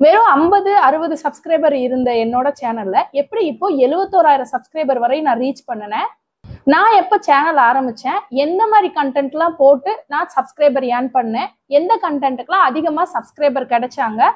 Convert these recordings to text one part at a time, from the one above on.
வெறும் 50-60 சப்ஸ்கிரைபர் இருந்த என்னோட சேனல்ல எப்படி இப்போ 71,000 சப்ஸ்கிரைபர் வரை நான் ரீச் பண்ணனேன். நான் எப்ப சேனல் ஆரம்பிச்சேன், எந்த மாதிரி கண்டென்ட்லாம் போட்டு நான் சப்ஸ்கிரைபர் ஏர்ன் பண்ணேன், எந்த கண்டென்ட்டுக்குலாம் அதிகமா சப்ஸ்கிரைபர் கிடைச்சாங்க,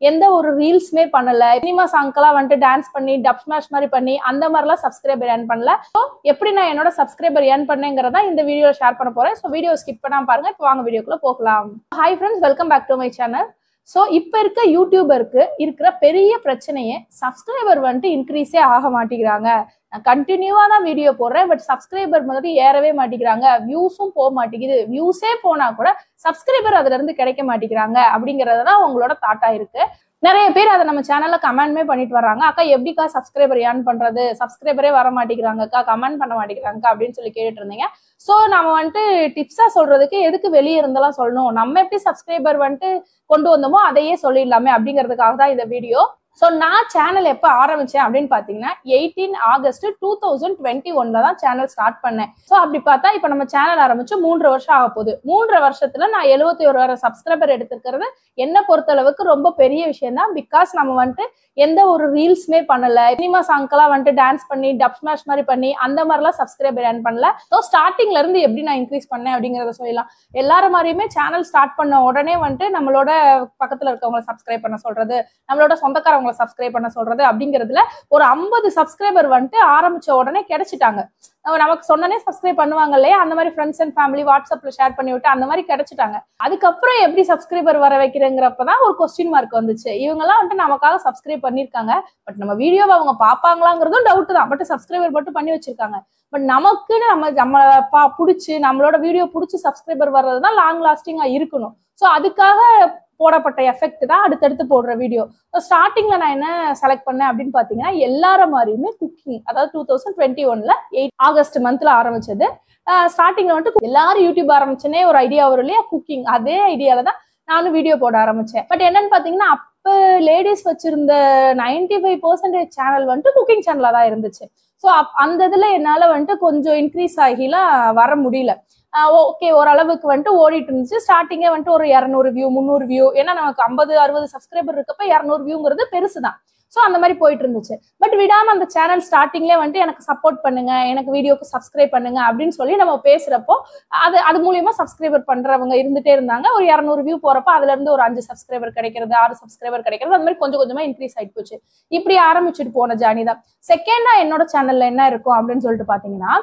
எந்த ஒரு ரீல்ஸுமே பண்ணல, சினிமா சாங்க்கெல்லாம் வந்துட்டு டான்ஸ் பண்ணி டப் ஸ்மாஷ் மாதிரி பண்ணி அந்த மாதிரிலாம் சப்ஸ்கிரைபர் ஏர்ன் பண்ணல. ஸோ எப்படி நான் என்னோட சப்ஸ்கிரைபர் ஏர்ன் பண்ணேங்கிறதா இந்த வீடியோ ஷேர் பண்ண போறேன். ஸோ வீடியோ ஸ்கிப் பண்ணாம பாருங்க. இப்போ வாங்க வீடியோக்குள்ள போகலாம். Hi friends, welcome back to my channel. So இப்போ இருக்க யூடியூபருக்கு இருக்கிற பெரிய பிரச்சனையே சப்ஸ்கிரைபர் வந்துட்டு இன்க்ரீஸே ஆக மாட்டேங்கிறாங்க. நான் கண்டினியூவா தான் வீடியோ போடுறேன், பட் சப்ஸ்கிரைபர் மாதிரி ஏறவே மாட்டேங்கிறாங்க, வியூஸும் போக மாட்டேங்குது, வியூஸே போனா கூட சப்ஸ்கிரைபர் அதுல இருந்து கிடைக்க மாட்டேங்கிறாங்க அப்படிங்கறதுதான் உங்களோட தாட்டா இருக்கு. நிறைய பேர் அதை நம்ம சேனல்ல கமெண்ட்மே பண்ணிட்டு வர்றாங்க. அக்கா எப்படிக்கா சப்ஸ்கிரைபர் ஏர்ன் பண்றது, சப்ஸ்கிரைபரே வர மாட்டேங்கிறாங்கக்கா, கமெண்ட் பண்ண மாட்டேங்கிறாங்கக்கா அப்படின்னு சொல்லி கேட்டுட்டு இருந்தீங்க. ஸோ நம்ம வந்துட்டு டிப்ஸா சொல்றதுக்கு எதுக்கு வெளியே இருந்தெல்லாம் சொல்லணும், நம்ம எப்படி சப்ஸ்கிரைபர் வந்துட்டு கொண்டு வந்தோமோ அதையே சொல்லிடலாமே அப்படிங்கிறதுக்காக தான் இந்த வீடியோ. ஸோ நான் சேனல் எப்போ ஆரம்பிச்சேன் அப்படின்னு பார்த்தீங்கன்னா 18 ஆகஸ்ட் 2021 தான் சேனல் ஸ்டார்ட் பண்ணேன். ஸோ அப்படி பார்த்தா இப்போ நம்ம சேனல் ஆரம்பிச்சு 3 வருஷம் ஆக போகுது. 3 வருஷத்துல நான் 71,000 சப்ஸ்கிரைபர் எடுத்துக்கிறது என்ன பொறுத்தளவுக்கு ரொம்ப பெரிய விஷயம் தான். பிகாஸ் நம்ம வந்துட்டு எந்த ஒரு ரீல்ஸுமே பண்ணல, சினிமா சாங்க்கெல்லாம் வந்துட்டு டான்ஸ் பண்ணி டப் ஸ்மாஷ் மாதிரி பண்ணி அந்த மாதிரிலாம் சப்ஸ்கிரைபர் ஏர்ன் பண்ணல. ஸோ ஸ்டார்டிங்ல இருந்து எப்படி நான் இன்க்ரீஸ் பண்ணேன் அப்படிங்கிறத சொல்லலாம். எல்லாரும் மாதிரியுமே சேனல் ஸ்டார்ட் பண்ண உடனே வந்துட்டு நம்மளோட பக்கத்துல இருக்கவங்களை சப்ஸ்கிரைப் பண்ண சொல்றது, நம்மளோட சொந்தக்காரவங்களை சப்ஸ்கிரைப் பண்ண சொல்றது அப்படிங்கிறதுல ஒரு 50 சப்ஸ்கிரைபர் வந்துட்டு ஆரம்பிச்ச உடனே கிடைச்சிட்டாங்க. நமக்கு சொன்னனே சப்ஸ்கிரைப் பண்ணுவாங்க இல்லையா, அந்த மாதிரி ஃப்ரெண்ட்ஸ் அண்ட் ஃபேமிலி வாட்ஸ்அப்ல ஷேர் பண்ணி விட்டு அந்த மாதிரி கிடைச்சிட்டாங்க. அதுக்கப்புறம் எப்படி சப்ஸ்கிரைபர் வர வைக்கிறேங்கிறப்பதான் ஒரு கொஸ்டின் மார்க் வந்துச்சு. இவங்கெல்லாம் வந்துட்டு நமக்காக சப்ஸ்கிரைப் பண்ணிருக்காங்க, பட் நம்ம வீடியோவை அவங்க பாப்பாங்களாங்கிறதும் டவுட் தான். பட் சப்ஸ்கிரைபர் மட்டும் பண்ணி வச்சிருக்காங்க. பட் நமக்குன்னு நம்ம பிடிச்சி நம்மளோட வீடியோ பிடிச்சி சப்ஸ்கிரைபர் வர்றதுதான் லாங் லாஸ்டிங்கா இருக்கணும். ஸோ அதுக்காக போடப்பட்ட எஃபெக்ட் தான் அடுத்தடுத்து போடுற வீடியோ. ஸ்டார்டிங்ல நான் என்ன செலக்ட் பண்ணேன் அப்படின்னு பாத்தீங்கன்னா, எல்லார மாதிரியுமே குக்கிங், அதாவது 2021 8 ஆகஸ்ட் மந்த்ல ஆரம்பிச்சது. ஸ்டார்டிங்ல வந்துட்டு எல்லாரும் யூடியூப் ஆரம்பிச்சனே ஒரு ஐடியா வரும் இல்லையா, குக்கிங், அதே ஐடியால தான் நானும் வீடியோ போட ஆரம்பிச்சேன். பட் என்னன்னு பாத்தீங்கன்னா, அப்ப லேடிஸ் வச்சிருந்த 95% சேனல் வந்துட்டு குக்கிங் சேனலா தான் இருந்துச்சு. ஸோ அந்த இதுல என்னால வந்துட்டு கொஞ்சம் இன்க்ரீஸ் ஆகிலாம் வர முடியல. ஓகே, ஓரளவுக்கு வந்துட்டு ஓடிட்டு இருந்துச்சு. ஸ்டார்டிங்கே வந்துட்டு ஒரு 200 வியூ 300 வியூ, ஏன்னா நமக்கு 50-60 சப்ஸ்கிரைபர் இருக்கப்ப 200 வியூங்கிறது பெருசுதான். ஸோ அந்த மாதிரி போயிட்டு இருந்துச்சு. பட் விடாம அந்த சேனல் ஸ்டார்டிங்லேயே வந்துட்டு எனக்கு சப்போர்ட் பண்ணுங்க, எனக்கு வீடியோக்கு சப்ஸ்கிரைப் பண்ணுங்க அப்படின்னு சொல்லி நம்ம பேசுறப்போ அது மூலியமா சப்ஸ்கிரைபர் பண்றவங்க இருந்துட்டே இருந்தாங்க. ஒரு 200 வியூ போறப்ப அதுல இருந்து ஒரு 5 சப்ஸ்கிரைபர் கிடைக்கிறது, 6 சப்ஸ்கிரைபர் கிடைக்கிறது, அந்த மாதிரி கொஞ்சம் கொஞ்சமா இன்க்ரீஸ் ஆயிட்டு போச்சு. இப்படி ஆரம்பிச்சுட்டு போன ஜானி தான். செகண்டா என்னோட சேனல்ல என்ன இருக்கும் அப்படின்னு சொல்லிட்டு பாத்தீங்கன்னா,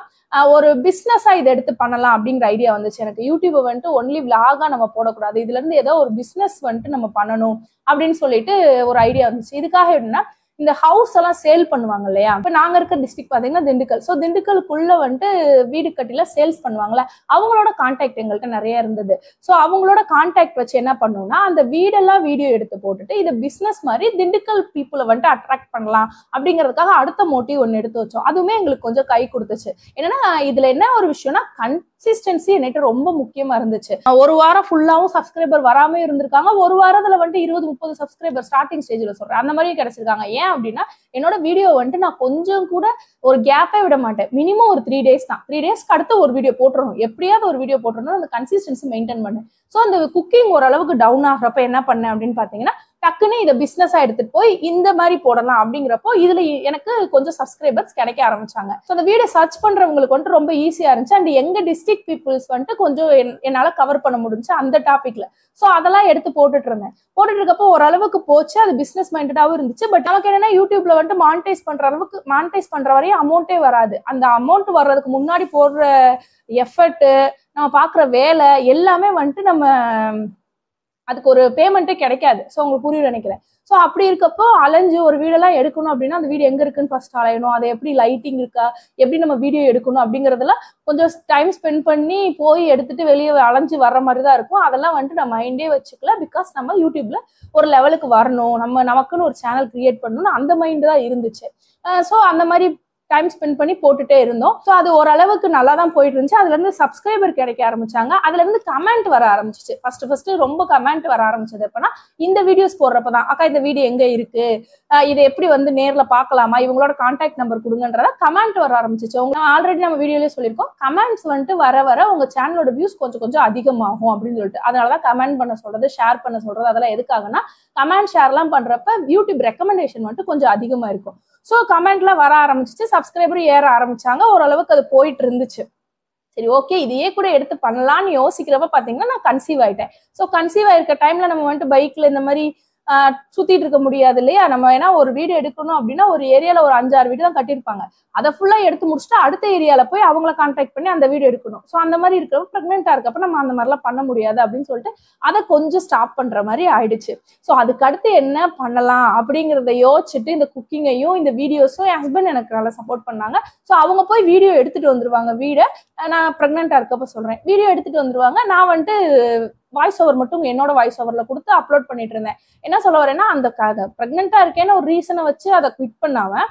ஒரு பிசினஸா இதை எடுத்து பண்ணலாம் அப்படிங்கிற ஐடியா வந்துச்சு எனக்கு. யூடியூப் வந்துட்டு ஒன்லி விளாகா நம்ம போடக்கூடாது, இதுல இருந்து ஏதோ ஒரு பிசினஸ் வந்துட்டு நம்ம பண்ணணும் அப்படின்னு சொல்லிட்டு ஒரு ஐடியா வந்துச்சு. இதுக்காக என்னன்னா, இந்த ஹவுஸ் எல்லாம் சேல் பண்ணுவாங்க இல்லையா, இப்ப நாங்க இருக்க டிஸ்ட்ரிக்ட் பாத்தீங்கன்னா திண்டுக்கல். ஸோ திண்டுக்கலுக்குள்ள வந்துட்டு வீடு கட்டில சேல்ஸ் பண்ணுவாங்கல்ல, அவங்களோட கான்டாக்ட் எங்கள்கிட்ட நிறைய இருந்தது. ஸோ அவங்களோட கான்டாக்ட் வச்சு என்ன பண்ணோம்னா, அந்த வீடெல்லாம் வீடியோ எடுத்து போட்டுட்டு இதை பிசினஸ் மாதிரி திண்டுக்கல் பீப்புளை வந்துட்டு அட்ராக்ட் பண்ணலாம் அப்படிங்கிறதுக்காக அடுத்த மோட்டிவ் ஒன்று எடுத்து வச்சோம். அதுவுமே எங்களுக்கு கொஞ்சம் கை கொடுத்துச்சு. என்னன்னா, இதுல என்ன ஒரு விஷயம்னா, கன்சிஸ்டன்சி என்கிட்ட ரொம்ப முக்கியமா இருந்துச்சு. ஒரு வாரம் ஃபுல்லாவும் சப்ஸ்கிரைபர் வராம இருந்திருக்காங்க, ஒரு வாரத்துல வந்துட்டு 20-30 சப்ஸ்கிரைபர் ஸ்டார்டிங் ஸ்டேஜ்ல சொல்றேன், அந்த மாதிரி கிடைச்சிருக்காங்க. ஏன் அப்படின்னா, என்னோட வீடியோ வந்துட்டு நான் கொஞ்சம் கூட ஒரு கேப்பே விட மாட்டேன். மினிமம் ஒரு 3 டேஸ் தான். 3 டேஸ்க்கு அடுத்து ஒரு வீடியோ போட்டுறணும், எப்படியாவது ஒரு வீடியோ போட்டுறணும், அந்த கன்சிஸ்டன்சி மெயின்டைன் பண்ணேன். ஸோ அந்த குக்கிங் ஓரளவுக்கு டவுன் ஆகிறப்ப என்ன பண்ணேன் அப்படின்னு பாத்தீங்கன்னா, டக்குன்னு இதை பிசினஸா எடுத்துட்டு போய் இந்த மாதிரி போடலாம் அப்படிங்கிறப்போ இதுல எனக்கு கொஞ்சம் சப்ஸ்கிரைபர்ஸ் கிடைக்க ஆரம்பிச்சாங்க. ஸோ அந்த வீடியோ சர்ச் பண்றவங்களுக்கு வந்துட்டு ரொம்ப ஈஸியா இருந்துச்சு. அண்ட் எங்க டிஸ்ட்ரிக்ட் பீப்புள்ஸ் வந்துட்டு கொஞ்சம் என்னால கவர் பண்ண முடிஞ்சு அந்த டாபிக்ல. ஸோ அதெல்லாம் எடுத்து போட்டுட்டு இருக்கப்போ ஓரளவுக்கு போச்சு. அது பிசினஸ் மைண்டடாவும் இருந்துச்சு. பட் நமக்கு என்னன்னா, யூடியூப்ல வந்துட்டு மானிட்டைஸ் பண்ற வரையும் அமௌண்ட்டே வராது. அந்த அமௌண்ட் வர்றதுக்கு முன்னாடி போடுற எஃபர்ட், நம்ம பாக்குற வேலை எல்லாமே வந்துட்டு நம்ம அதுக்கு ஒரு பேமெண்ட்டே கிடைக்காது. ஸோ உங்களுக்கு புரியும் நினைக்கிறேன். ஸோ அப்படி இருக்கப்போ அலைஞ்சு ஒரு வீடெல்லாம் எடுக்கணும் அப்படின்னா, அந்த வீடு எங்க இருக்குன்னு ஃபர்ஸ்ட் அலையணும், அதை எப்படி லைட்டிங் இருக்கா, எப்படி நம்ம வீடியோ எடுக்கணும் அப்படிங்கறதெல்லாம் கொஞ்சம் டைம் ஸ்பெண்ட் பண்ணி போய் எடுத்துட்டு வெளியே அலைஞ்சு வர்ற மாதிரி தான் இருக்கும். அதெல்லாம் வந்துட்டு நம்ம மைண்டே வச்சுக்கல. பிகாஸ் நம்ம யூடியூப்ல ஒரு லெவலுக்கு வரணும், நமக்குன்னு ஒரு சேனல் கிரியேட் பண்ணணும்னு அந்த மைண்ட் தான் இருந்துச்சு. ஸோ அந்த மாதிரி டைம் ஸ்பெண்ட் பண்ணி போட்டுட்டே இருந்தோம். ஸோ அது ஓரளவுக்கு நல்லா தான் போயிட்டு இருந்துச்சு. அதுல இருந்து சப்ஸ்கிரைபர் கிடைக்க ஆரம்பிச்சாங்க. அதுல இருந்து கமெண்ட் வர ஆரம்பிச்சிச்சு. ஃபர்ஸ்ட் ரொம்ப கமெண்ட் வர ஆரம்பிச்சது எப்பன்னா இந்த வீடியோஸ் போடுறப்பதான், அக்கா இந்த வீடியோ எங்க இருக்கு, இதை எப்படி வந்து நேர்ல பார்க்கலாமா, இவங்களோட கான்டாக்ட் நம்பர் கொடுங்கன்றத கமெண்ட் வர ஆரம்பிச்சிச்சு. ஆல்ரெடி நம்ம வீடியோலயே சொல்லியிருக்கோம், கமெண்ட்ஸ் வந்துட்டு வர வர உங்க சேனலோட வியூஸ் கொஞ்சம் கொஞ்சம் அதிகமாகும் அப்படின்னு சொல்லிட்டு. அதனாலதான் கமெண்ட் பண்ண சொல்றது, ஷேர் பண்ண சொல்றது. அதெல்லாம் எதுக்காகனா கமெண்ட் ஷேர்லாம் பண்றப்ப யூடியூப் ரெக்கமெண்டேஷன் வந்துட்டு கொஞ்சம் அதிகமா இருக்கும். ஸோ கமெண்ட்லாம் வர ஆரம்பிச்சிச்சு, சப்ஸ்கிரைபரும் ஏற ஆரம்பிச்சாங்க. ஓரளவுக்கு அது போயிட்டு இருந்துச்சு. சரி ஓகே இதையே கூட எடுத்து பண்ணலாம்னு யோசிக்கிறப்ப பாத்தீங்கன்னா நான் கன்சீவ் ஆயிட்டேன். ஸோ கன்சீவ் ஆயிருக்க டைம்ல நம்ம வந்துட்டு பைக்ல இந்த மாதிரி சுத்திட்டு இருக்க முடியாது இல்லையா. நம்ம ஏன்னா ஒரு வீடு எடுக்கணும் அப்படின்னா ஒரு ஏரியால ஒரு 5-6 வீடு தான் கட்டியிருப்பாங்க. அதை ஃபுல்லா எடுத்து முடிச்சுட்டு அடுத்த ஏரியால போய் அவங்கள கான்டாக்ட் பண்ணி அந்த வீடு எடுக்கணும். ஸோ அந்த மாதிரி இருக்கிறப்ப பிரெக்னெண்டா இருக்கப்ப நம்ம அந்த மாதிரிலாம் பண்ண முடியாது அப்படின்னு சொல்லிட்டு அதை கொஞ்சம் ஸ்டாப் பண்ற மாதிரி ஆயிடுச்சு. ஸோ அதுக்கு அடுத்து என்ன பண்ணலாம் அப்படிங்கிறத யோசிச்சுட்டு இந்த குக்கிங்கையும் இந்த வீடியோஸும் என் ஹஸ்பண்ட் எனக்கு நல்லா சப்போர்ட் பண்ணாங்க. ஸோ அவங்க போய் வீடியோ எடுத்துட்டு வந்துருவாங்க. வீடை நான் பிரெக்னெண்டா இருக்கப்ப சொல்றேன், வீடியோ எடுத்துட்டு வந்துருவாங்க. நான் வந்துட்டு வாய்ஸ் ஓவர் மட்டும் என்னோட வாய்ஸ் ஓவர்ல கொடுத்து அப்லோட் பண்ணிட்டு இருந்தேன். என்ன சொல்ல வரேன்னா அந்த பிரெக்னெண்டா இருக்கேன்னு ஒரு ரீசனை வச்சு அதை குவிட் பண்ணாம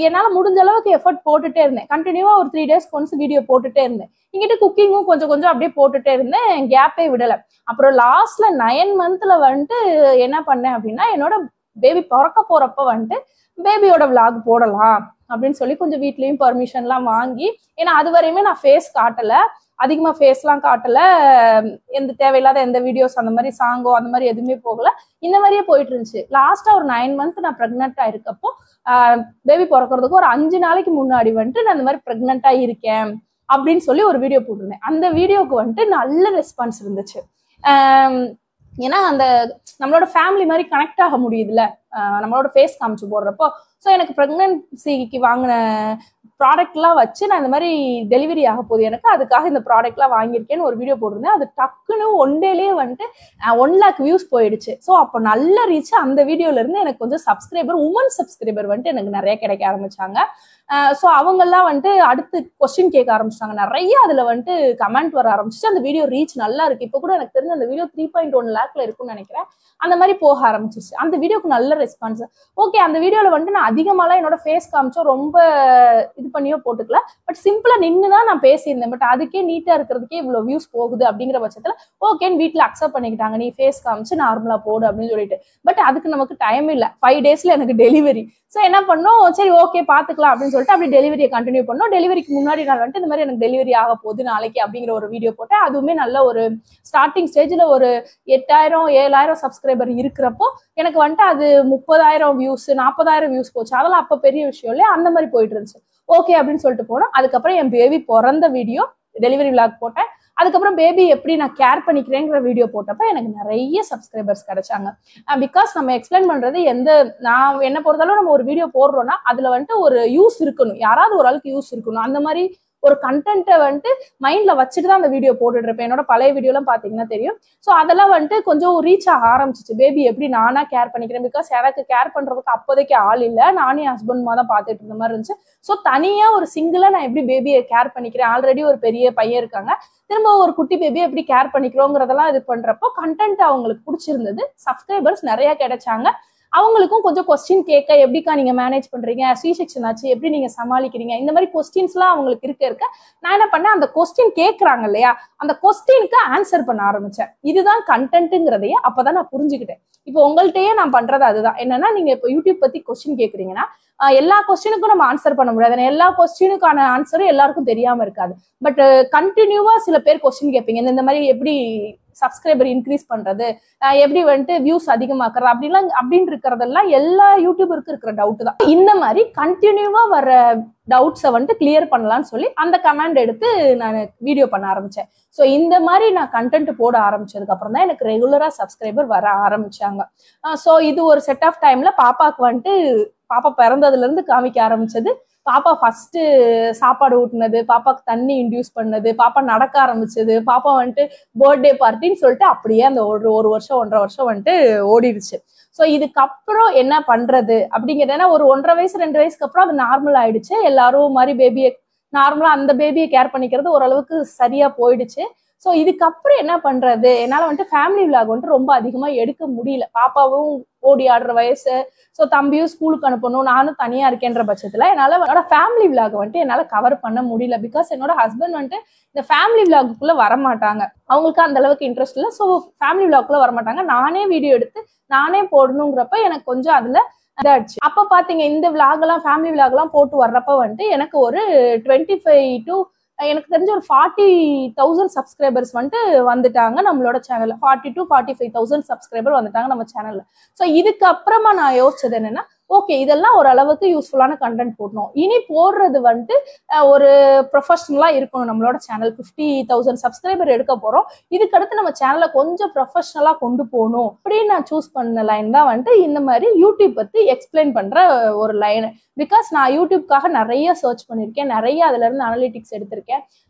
என்னால முடிஞ்ச அளவுக்கு எஃபர்ட் போட்டுட்டே இருந்தேன். கண்டினியூவா ஒரு 3 days ஒன்ஸ் வீடியோ போட்டுட்டே இருந்தேன். இங்கிட்ட குக்கிங்கும் கொஞ்சம் கொஞ்சம் அப்படியே போட்டுட்டே இருந்தேன், கேப்பே விடல. அப்புறம் லாஸ்ட்ல 9 monthல வந்துட்டு என்ன பண்ணேன் அப்படின்னா என்னோட பேபி பிறக்க போறப்ப வந்துட்டு பேபியோட விளாக் போடலாம் அப்படின்னு சொல்லி கொஞ்சம் வீட்லயும் பர்மிஷன்லாம் வாங்கி, ஏன்னா அது வரையுமே நான் ஃபேஸ் காட்டல, அதிகமா ஃபேஸ்லாம் காட்டல, எந்த தேவையில்லாத எந்த வீடியோஸ் அந்த மாதிரி சாங்கோ அந்த மாதிரி எதுவுமே போகல, இந்த மாதிரியே போயிட்டு இருந்துச்சு. லாஸ்டா ஒரு 9 month நான் பிரெக்னெண்டா இருக்கப்போ பேபி பிறக்கிறதுக்கு ஒரு 5 நாளைக்கு முன்னாடி வந்துட்டு நான் இந்த மாதிரி பிரெக்னெண்டா இருக்கேன் அப்படின்னு சொல்லி ஒரு வீடியோ போட்டிருந்தேன். அந்த வீடியோக்கு வந்துட்டு நல்ல ரெஸ்பான்ஸ் இருந்துச்சு. ஏன்னா அந்த நம்மளோட ஃபேமிலி மாதிரி கனெக்ட் ஆக முடியுதுல்ல நம்மளோட ஃபேஸ் காமிச்சு போடுறப்போ. ஸோ எனக்கு ப்ரெக்னன்சிக்கு வாங்கின ப்ராடக்ட்லாம் வச்சு நான் இந்த மாதிரி டெலிவரி ஆக போகுது எனக்கு, அதுக்காக இந்த ப்ராடக்ட்லாம் வாங்கியிருக்கேன்னு ஒரு வீடியோ போட்டிருந்தேன். அது டக்குன்னு 1 dayலேயே வந்துட்டு 1 lakh வியூஸ் போயிடுச்சு. ஸோ அப்போ நல்ல ரீச். அந்த வீடியோல இருந்து எனக்கு கொஞ்சம் சப்ஸ்கிரைபர், உமன் சப்ஸ்கிரைபர் வந்துட்டு எனக்கு நிறைய கிடைக்க ஆரம்பிச்சாங்க. ஸோ அவங்கெல்லாம் வந்துட்டு அடுத்து கொஸ்டின் கேட்க ஆரம்பிச்சிட்டாங்க நிறைய. அதுல வந்துட்டு கமெண்ட் வர ஆரம்பிச்சிச்சு. அந்த வீடியோ ரீச் நல்லா இருக்கு. இப்போ கூட எனக்கு தெரிஞ்ச அந்த வீடியோ 3.1 lakhல இருக்குன்னு நினைக்கிறேன். அந்த மாதிரி போக ஆரம்பிச்சிச்சு. அந்த வீடியோக்கு நல்ல ரெஸ்பான்ஸ். ஓகே அந்த வீடியோல வந்துட்டு நான் அதிகமாலாம் என்னோட ஃபேஸ் காமிச்சோ ரொம்ப இது பண்ணியோ போட்டுக்கல, பட் சிம்பிளா நின்னுதான் நான் பேசியிருந்தேன். பட் அதுக்கே நீட்டா இருக்கிறதுக்கே இவ்வளவு வியூஸ் போகுது அப்படிங்கிற பட்சத்துல ஓகேன்னு வீட்டுல அக்செப்ட் பண்ணிக்கிட்டாங்க, நீ ஃபேஸ் காமிச்சு நார்மலா போடு அப்படின்னு சொல்லிட்டு. பட் அதுக்கு நமக்கு டைம் இல்லை. 5 daysல எனக்கு டெலிவரி. ஸோ என்ன பண்ணோம், சரி ஓகே பாத்துக்கலாம் அப்படின்னு சொல்லிட்டு அப்படி டெலிவரியை கண்டினியூ பண்ணோம். டெலிவரிக்கு முன்னாடி நாள் வந்துட்டு இந்த மாதிரி எனக்கு டெலிவரி ஆக போகுது நாளைக்கு அப்படிங்கிற ஒரு வீடியோ போட்டேன். அதுவுமே நல்ல ஒரு ஸ்டார்டிங் ஸ்டேஜ்ல ஒரு 8,000-7,000 சப்ஸ்கிரைபர் இருக்கிறப்போ எனக்கு வந்துட்டு அது 30,000 வியூஸ் 40,000 வியூஸ் போச்சு. அதெல்லாம் அப்ப பெரிய விஷயம் இல்லையா, அந்த மாதிரி போயிட்டு இருந்துச்சு. ஓகே அப்படின்னு சொல்லிட்டு போனோம். அதுக்கப்புறம் என் பேபி பிறந்த வீடியோ டெலிவரி விளாக் போட்டேன். அதுக்கப்புறம் பேபி எப்படி நான் கேர் பண்ணிக்கிறேங்கிற வீடியோ போட்டப்ப எனக்கு நிறைய சப்ஸ்கிரைபர்ஸ் கிடைச்சாங்க. பிகாஸ் நம்ம எக்ஸ்பிளைன் பண்றது நான் என்ன பொறுத்தளவு நம்ம ஒரு வீடியோ போடுறோம்னா அதுல வந்துட்டு ஒரு யூஸ் இருக்கணும், யாராவது ஒரு ஆளுக்கு யூஸ் இருக்கணும். அந்த மாதிரி ஒரு கண்டென்ட்டை வந்துட்டு மைண்ட்ல வச்சுட்டு தான் அந்த வீடியோ போட்டுட்டு இருப்பேன். என்னோட பழைய வீடியோலாம் பாத்தீங்கன்னா தெரியும். ஸோ அதெல்லாம் வந்துட்டு கொஞ்சம் ரீச் ஆக ஆரம்பிச்சிச்சு. பேபி எப்படி நானா கேர் பண்ணிக்கிறேன், பிகாஸ் எனக்கு கேர் பண்றதுக்கு அப்போதைக்கு ஆள் இல்லை, நானும் என் ஹஸ்பண்ட் தான் பார்த்துட்டு இருந்த மாதிரி இருந்துச்சு. ஸோ தனியா ஒரு சிங்கிளா நான் எப்படி பேபியை கேர் பண்ணிக்கிறேன், ஆல்ரெடி ஒரு பெரிய பையன் இருக்காங்க, திரும்ப ஒரு குட்டி பேபியை எப்படி கேர் பண்ணிக்கிறோங்கிறதெல்லாம் இது பண்றப்போ கண்டென்ட் அவங்களுக்கு பிடிச்சிருந்தது. சப்ஸ்கிரைபர்ஸ் நிறைய கிடைச்சாங்க. அவங்களுக்கும் கொஞ்சம் கொஸ்டின் கேட்க, எப்படிக்கா நீங்க மேனேஜ் பண்றீங்க, சி செக்ஷன் ஆச்சு எப்படி நீங்க சமாளிக்கிறீங்க, இந்த மாதிரி கொஸ்டின்ஸ் எல்லாம் அவங்களுக்கு இருக்க நான் என்ன பண்ணேன், அந்த கொஸ்டின் கேட்கறாங்க இல்லையா, அந்த கொஸ்டினுக்கு ஆன்சர் பண்ண ஆரம்பிச்சேன். இதுதான் கண்டென்ட்ங்கிறதையே அப்பதான் நான் புரிஞ்சுக்கிட்டேன். இப்போ உங்கள்கிட்டயே நான் பண்றது அதுதான். என்னன்னா நீங்க இப்போ யூடியூப் பத்தி கொஸ்டின் கேட்குறீங்கன்னா எல்லா கொஸ்டினுக்கும் நம்ம ஆன்சர் பண்ண முடியாது. எல்லா கொஸ்டினுக்கான ஆன்சரும் எல்லாருக்கும் தெரியாம இருக்காது. பட் கண்டினியூவா சில பேர் கொஸ்டின் கேட்பீங்க, இந்த மாதிரி எப்படி சப்ஸ்கிரைபர் இன்க்ரீஸ் பண்றது, எப்படி வந்துட்டு வியூஸ் அதிகமாக்குறது அப்படின்னு இருக்கிறதெல்லாம் எல்லா யூடியூபருக்கும் இருக்கிற டவுட் தான். இந்த மாதிரி கண்டினியூவா வர டவுட்ஸை வந்துட்டு கிளியர் பண்ணலாம்னு சொல்லி அந்த கமெண்ட் எடுத்து நான் வீடியோ பண்ண ஆரம்பிச்சேன். ஸோ இந்த மாதிரி நான் கண்டென்ட் போட ஆரம்பிச்சதுக்கு அப்புறம் தான் எனக்கு ரெகுலரா சப்ஸ்கிரைபர் வர ஆரம்பிச்சாங்க. ஸோ இது ஒரு செட் ஆஃப் டைம்ல பாப்பாக்கு வந்துட்டு பாப்பா பிறந்ததுல இருந்து காமிக்க ஆரம்பிச்சது. பாப்பா ஃபர்ஸ்ட் சாப்பாடு ஊட்டினது, பாப்பாக்கு தண்ணி இன்டியூஸ் பண்ணது, பாப்பா நடக்க ஆரம்பிச்சது, பாப்பா வந்துட்டு பர்த்டே பார்ட்டின்னு சொல்லிட்டு அப்படியே அந்த ஒரு வருஷம் 1.5 வருஷம் வந்துட்டு ஓடிடுச்சு. ஸோ இதுக்கப்புறம் என்ன பண்றது அப்படிங்கிறதுனா ஒரு 1.5 வயசு 2 வயசுக்கு அப்புறம் அது நார்மல் ஆயிடுச்சு. எல்லாரும் மாதிரி பேபியை நார்மலா அந்த பேபியை கேர் பண்ணிக்கிறது ஓரளவுக்கு சரியா போயிடுச்சு. ஸோ இதுக்கப்புறம் என்ன பண்றது, என்னால வந்துட்டு ஃபேமிலி விலாக் வந்துட்டு ரொம்ப அதிகமா எடுக்க முடியல. பாப்பாவும் ஓடி ஆடுற வயசு, ஸோ தம்பியும் ஸ்கூலுக்கு அனுப்பணும், நானும் தனியா இருக்கேன்ற பட்சத்துல என்னால என்னோட ஃபேமிலி விலாக் வந்துட்டு என்னால கவர் பண்ண முடியல. பிகாஸ் என்னோட ஹஸ்பண்ட் வந்துட்டு இந்த ஃபேமிலி விலாகுக்குள்ள வரமாட்டாங்க, அவங்களுக்கு அந்த அளவுக்கு இன்ட்ரெஸ்ட் இல்லை. ஸோ ஃபேமிலி விலாக்குள்ள வரமாட்டாங்க. நானே வீடியோ எடுத்து நானே போடணுங்கிறப்ப எனக்கு கொஞ்சம் அதுல இதாச்சு. அப்ப பாத்தீங்க இந்த விலாக் எல்லாம் ஃபேமிலி விலாக் எல்லாம் போட்டு வர்றப்ப வந்துட்டு எனக்கு ஒரு 25 to எனக்கு தெரிஞ்ச ஒரு 40,000 சப்ஸ்கிரைபர்ஸ் வந்துட்டு வந்துட்டாங்க நம்மளோட சேனல்ல. 40 to 45,000 சப்ஸ்கிரைபர் வந்துட்டாங்க நம்ம சேனல்ல. ஸோ இதுக்கு அப்புறமா நான் யோசிச்சது என்னன்னா, ஓகே இதெல்லாம் ஓரளவுக்கு யூஸ்ஃபுல்லான கண்டென்ட் போடணும். இனி போடுறது வந்துட்டு ஒரு ப்ரொஃபஷனலா இருக்கணும். நம்மளோட சேனல் 50,000 சப்ஸ்கிரைபர் எடுக்க போறோம். இதுக்கடுத்து நம்ம சேனலை கொஞ்சம் ப்ரொஃபஷனலா கொண்டு போகணும் அப்படின்னு நான் சூஸ் பண்ண லைன் தான் வந்துட்டு இந்த மாதிரி யூடியூப் பத்தி எக்ஸ்பிளைன் பண்ற ஒரு லைன். பிகாஸ் நான் யூடியூப்காக நிறைய சர்ச் பண்ணியிருக்கேன், நிறைய அதுல இருந்து அனலிட்டிக்ஸ் எடுத்திருக்கேன்,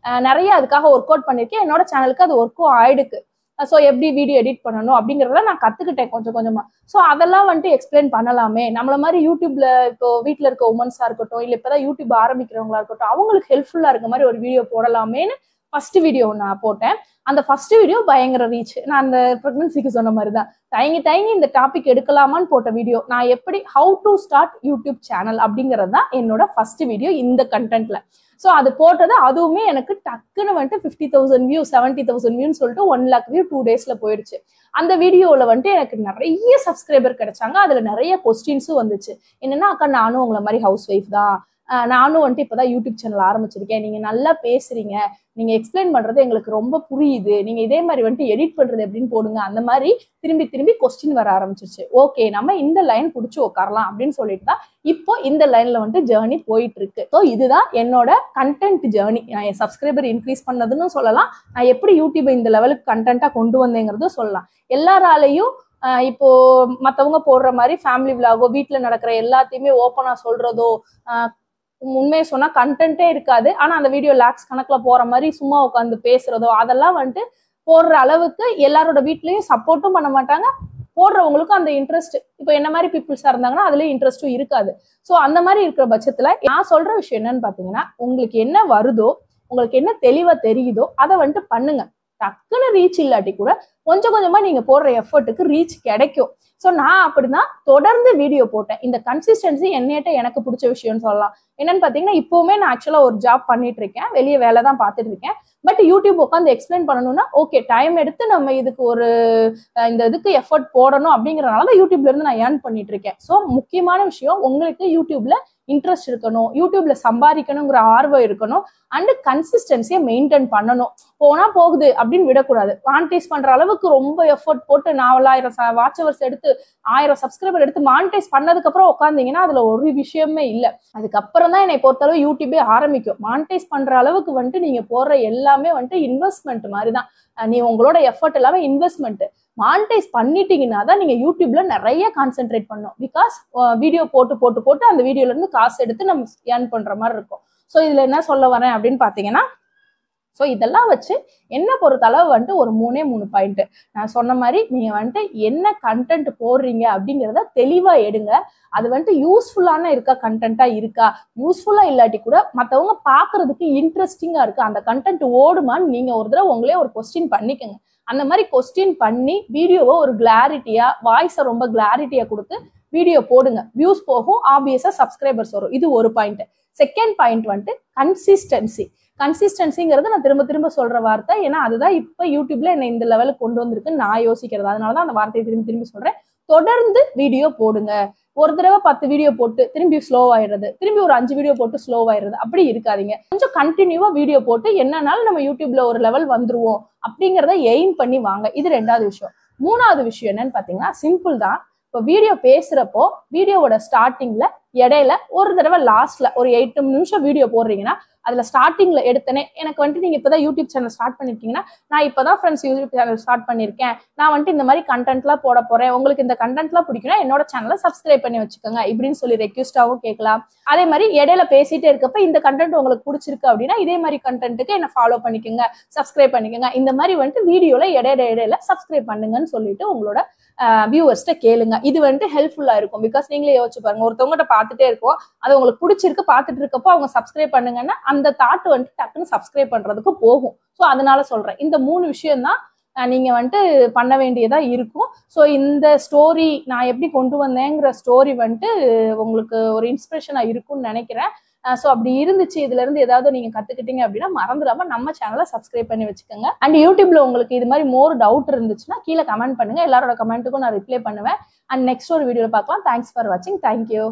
நிறைய அதுக்காக ஒர்க் அவுட் பண்ணியிருக்கேன். என்னோட சேனலுக்கு அது ஒர்க்கும் ஆயிடுக்கு. ஸோ எப்படி வீடியோ எடிட் பண்ணணும் அப்படிங்கிறத நான் கத்துக்கிட்டேன் கொஞ்சம் கொஞ்சமா. ஸோ அதெல்லாம் வந்துட்டு எக்ஸ்பிளைன் பண்ணலாமே, நம்மள மாதிரி யூடியூப்ல இப்போ வீட்டில் இருக்க உமன்ஸா இருக்கட்டும், இல்லை இப்பதான் யூடியூப் ஆரம்பிக்கிறவங்களா இருக்கட்டும், அவங்களுக்கு ஹெல்ப்ஃபுல்லா இருக்க மாதிரி ஒரு வீடியோ போடலாமேன்னு ஃபர்ஸ்ட் வீடியோ நான் போட்டேன். அந்த ஃபர்ஸ்ட் வீடியோ பயங்கர ரீச். நான் அந்த பிரெக்னன்சிக்கு சொன்ன மாதிரி தான் தயங்கி இந்த டாபிக் எடுக்கலாமான்னு போட்ட வீடியோ. நான் எப்படி how to start YouTube channel அப்படிங்கிறது தான் என்னோட ஃபர்ஸ்ட் வீடியோ இந்த கண்டென்ட்ல. ஸோ அது போட்டது அதுவுமே எனக்கு டக்குன்னு வந்துட்டு 50,000 வியூ 70,000 வியூன்னு சொல்லிட்டு 1 lakh வியூ 2 daysல போயிடுச்சு. அந்த வீடியோவில் வந்துட்டு எனக்கு நிறைய சப்ஸ்கிரைபர் கிடைச்சாங்க. அதுல நிறைய கொஸ்டின்ஸும் வந்துச்சு. என்னன்னா, அக்கா நானும் உங்களை மாதிரி ஹவுஸ் ஒய்ஃப் தான், நானும் வந்துட்டு இப்பதான் யூடியூப் சேனல் ஆரம்பிச்சிருக்கேன், நீங்க நல்லா பேசுறீங்க, நீங்க எக்ஸ்பிளைன் பண்றது எங்களுக்கு ரொம்ப புரியுது, நீங்க இதே மாதிரி வந்துட்டு எடிட் பண்றது எப்படின்னு போடுங்க, அந்த மாதிரி திரும்பி கொஸ்டின் வர ஆரம்பிச்சிருச்சு. ஓகே நம்ம இந்த லைன் பிடிச்சி உட்காரலாம் அப்படின்னு சொல்லிட்டு தான் இப்போ இந்த லைன்ல வந்துட்டு ஜேர்னி போயிட்டு இருக்கு. ஸோ இதுதான் என்னோட கண்டென்ட் ஜேர்னி. நான் என் சப்ஸ்கிரைபர் இன்க்ரீஸ் பண்ணதுன்னு சொல்லலாம், நான் எப்படி யூடியூப் இந்த லெவலுக்கு கண்டென்ட்டா கொண்டு வந்தேங்கிறதும் சொல்லலாம். எல்லாராலையும் இப்போ மற்றவங்க போடுற மாதிரி ஃபேமிலி விலாகோ வீட்டுல நடக்கிற எல்லாத்தையுமே ஓப்பனா சொல்றதோ, உண்மையை சொன்னா கண்டென்ட்டே இருக்காது, ஆனா அந்த வீடியோ லேக்ஸ் கணக்குல போற மாதிரி சும்மா உட்காந்து பேசுறதோ அதெல்லாம் வந்துட்டு போடுற அளவுக்கு எல்லாரோட வீட்லயும் சப்போர்ட்டும் பண்ண மாட்டாங்க. போடுறவங்களுக்கும் அந்த இன்ட்ரெஸ்ட் இப்போ என்ன மாதிரி பீப்புள்ஸா இருந்தாங்கன்னா அதுலயும் இன்ட்ரெஸ்டும் இருக்காது. ஸோ அந்த மாதிரி இருக்கிற பட்சத்துல நான் சொல்ற விஷயம் என்னன்னு பாத்தீங்கன்னா, உங்களுக்கு என்ன வருதோ, உங்களுக்கு என்ன தெளிவா தெரியுதோ அதை வந்துட்டு பண்ணுங்க. டக்குன்னு ரீச் இல்லாட்டி கூட கொஞ்சம் கொஞ்சமா நீங்க போடுற எஃபர்ட்டுக்கு ரீச் கிடைக்கும். ஸோ நான் அப்படிதான் தொடர்ந்து வீடியோ போட்டேன். இந்த கன்சிஸ்டன்சி என்னேட்ட எனக்கு பிடிச்ச விஷயம்னு சொல்லலாம். என்னன்னு பாத்தீங்கன்னா, இப்பவுமே நான் ஆக்சுவலா ஒரு ஜாப் பண்ணிட்டு இருக்கேன், வெளியே வேலை தான் பார்த்துட்டு இருக்கேன். பட் யூடியூப் உட்காந்து எக்ஸ்பிளைன் பண்ணணும்னா ஓகே டைம் எடுத்து நம்ம இதுக்கு ஒரு இந்த இதுக்கு எஃபர்ட் போடணும் அப்படிங்கறதுனால தான் யூடியூப்ல இருந்து நான் ஏர்ன் பண்ணிட்டு இருக்கேன். ஸோ முக்கியமான விஷயம், உங்களுக்கு யூடியூப்ல இன்ட்ரெஸ்ட் இருக்கணும், யூடியூப்ல சம்பாதிக்கணுங்கிற ஆர்வம் இருக்கணும், அண்ட் கன்சிஸ்டன்சியை மெயின்டைன் பண்ணணும். போனா போகுது அப்படின்னு விடக்கூடாது. மானிட்டைஸ் பண்ற அளவுக்கு ரொம்ப எஃபர்ட் போட்டு 4000 வாட்ச் ஹவர்ஸ் எடுத்து 1000 சப்ஸ்கிரைபர் எடுத்து மானிட்டைஸ் பண்ணதுக்கு அப்புறம் உட்காந்தீங்கன்னா அதுல ஒரு விஷயமே இல்லை. அதுக்கப்புறம் தான் என்னை பொறுத்தளவு யூடியூபே ஆரம்பிக்கும். மானிட்டைஸ் பண்ற அளவுக்கு வந்துட்டு நீங்க போடுற எல்லாமே வந்துட்டு இன்வெஸ்ட்மெண்ட் மாதிரி தான். நீ உங்களோட எஃபர்ட் எல்லாமே இன்வெஸ்ட்மெண்ட். மானிட்டைஸ் பண்ணிட்டீங்கன்னா தான் நீங்க யூடியூப்ல நிறைய கான்சென்ட்ரேட் பண்ணணும். பிகாஸ் வீடியோ போட்டு அந்த வீடியோல இருந்து காசு எடுத்து நம்ம ஏர்ன் பண்ற மாதிரி இருக்கும். ஸோ இதுல என்ன சொல்ல வரேன் அப்படின்னு பாத்தீங்கன்னா, ஸோ இதெல்லாம் வச்சு என்ன பொறுத்தளவு வந்துட்டு ஒரு 3 பாயிண்ட் நான் சொன்ன மாதிரி நீங்க வந்துட்டு என்ன கண்டென்ட் போடுறீங்க அப்படிங்கிறத தெளிவா எடுங்க. அது வந்துட்டு யூஸ்ஃபுல்லான இருக்கா, கண்டென்ட்டா இருக்கா, யூஸ்ஃபுல்லா இல்லாட்டி கூட மற்றவங்க பாக்குறதுக்கு இன்ட்ரெஸ்டிங்கா இருக்கு, அந்த கண்டென்ட் ஓடுமான்னு நீங்க ஒரு தடவை உங்களே ஒரு கொஸ்டின் பண்ணிக்கோங்க. அந்த மாதிரி கொஸ்டின் பண்ணி வீடியோவை ஒரு கிளாரிட்டியா, வாய்ஸை ரொம்ப கிளாரிட்டியா கொடுத்து வீடியோ போடுங்க. வியூஸ் போகும், ஆப்வியஸா சப்ஸ்கிரைபர்ஸ் வரும். இது ஒரு பாயிண்ட். செகண்ட் பாயிண்ட் வந்துட்டு கன்சிஸ்டன்சி. கன்சிஸ்டன்சிங்கிறது நான் திரும்ப சொல்ற வார்த்தை, ஏன்னா அதுதான் இப்ப யூடியூப்ல என்ன இந்த லெவலுக்கு கொண்டு வந்திருக்குன்னு நான் யோசிக்கிறது. அதனாலதான் அந்த வார்த்தையை திரும்பி சொல்றேன். தொடர்ந்து வீடியோ போடுங்க. ஒரு தடவை 10 வீடியோ போட்டு திரும்பி ஸ்லோ ஆயிடுறது, திரும்பி ஒரு 5 வீடியோ போட்டு ஸ்லோ ஆயிடுறது, அப்படி இருக்காதீங்க. கொஞ்சம் கண்டினியூவா வீடியோ போட்டு என்னன்னாலும் நம்ம யூடியூப்ல ஒரு லெவல் வந்துருவோம் அப்படிங்கிறத எய்ம் பண்ணி வாங்க. இது 2வது விஷயம். 3வது விஷயம் என்னன்னு பாத்தீங்கன்னா, சிம்பிள் தான். இப்போ வீடியோ பேசுறப்போ வீடியோவோட ஸ்டார்டிங்ல, இடையில, ஒரு தடவை லாஸ்ட்ல ஒரு 8 நிமிஷம் வீடியோ போடுறீங்கன்னா அதுல ஸ்டார்டிங்ல எடுத்தனே எனக்கு வந்துட்டு நீங்க இப்பதான் யூடியூப் சேனல் ஸ்டார்ட் பண்ணிருக்கீங்கன்னா, நான் இப்பதான் ஃப்ரெண்ட்ஸ் யூடியூப் சேனல் ஸ்டார்ட் பண்ணிருக்கேன், நான் வந்துட்டு இந்த மாதிரி கண்டென்ட்லாம் போட போறேன், உங்களுக்கு இந்த கண்டென்ட்லாம் பிடிக்கும்னா என்னோட சேனலை சப்ஸ்கிரைப் பண்ணி வச்சுக்கோங்க இப்படின்னு சொல்லி ரெக்வஸ்டாவும் கேட்கலாம். அதே மாதிரி இடையில பேசிட்டே இருக்கப்ப இந்த கண்டென்ட் உங்களுக்கு பிடிச்சிருக்கு அப்படின்னா இதே மாதிரி கண்டென்ட்டுக்கு என்ன ஃபாலோ பண்ணிக்கோங்க, சப்ஸ்கிரைப் பண்ணிக்கோங்க. இந்த மாதிரி வந்துட்டு வீடியோல இடையில சப்ஸ்கிரைப் பண்ணுங்கன்னு சொல்லிட்டு உங்களோட வியூவர்ஸ்ட கேளுங்க. இது வந்துட்டு ஹெல்ப்ஃபுல்லா இருக்கும். பிகாஸ் நீங்களே யோசிச்சு பாருங்க, ஒருத்தவங்ககிட்ட பார்த்துட்டே இருக்கோம், அது உங்களுக்கு பிடிச்சிருக்கு, பார்த்துட்டு இருக்கப்போ அவங்க சப்ஸ்கிரைப் பண்ணுங்கன்னா அந்த தாட் வந்துட்டு டக்குன்னு சப்ஸ்கிரைப் பண்றதுக்கு போகும். ஸோ அதனால சொல்றேன், இந்த 3 விஷயம் தான் நீங்க வந்துட்டு பண்ண வேண்டியதா இருக்கும். ஸோ இந்த ஸ்டோரி நான் எப்படி கொண்டு வந்தேங்கிற ஸ்டோரி வந்துட்டு உங்களுக்கு ஒரு இன்ஸ்பிரேஷனா இருக்கும்னு நினைக்கிறேன். ஸோ அப்படி இருந்துச்சு, இதுல இருந்து ஏதாவது நீங்க கத்துக்கிட்டீங்க அப்படின்னா மறந்துடாம நம்ம சேனலை சப்ஸ்கிரைப் பண்ணி வச்சுக்கோங்க. அண்ட் யூடியூப்ல உங்களுக்கு இது மாதிரி மோர் டவுட் இருந்துச்சுன்னா கீழே கமெண்ட் பண்ணுங்க, எல்லாரோட கமெண்ட்டுக்கும் நான் ரிப்ளை பண்ணுவேன். அண்ட் நெக்ஸ்ட் ஒரு வீடியோல பார்க்கலாம். தேங்க்ஸ் ஃபார் வாட்சிங். தேங்க்யூ.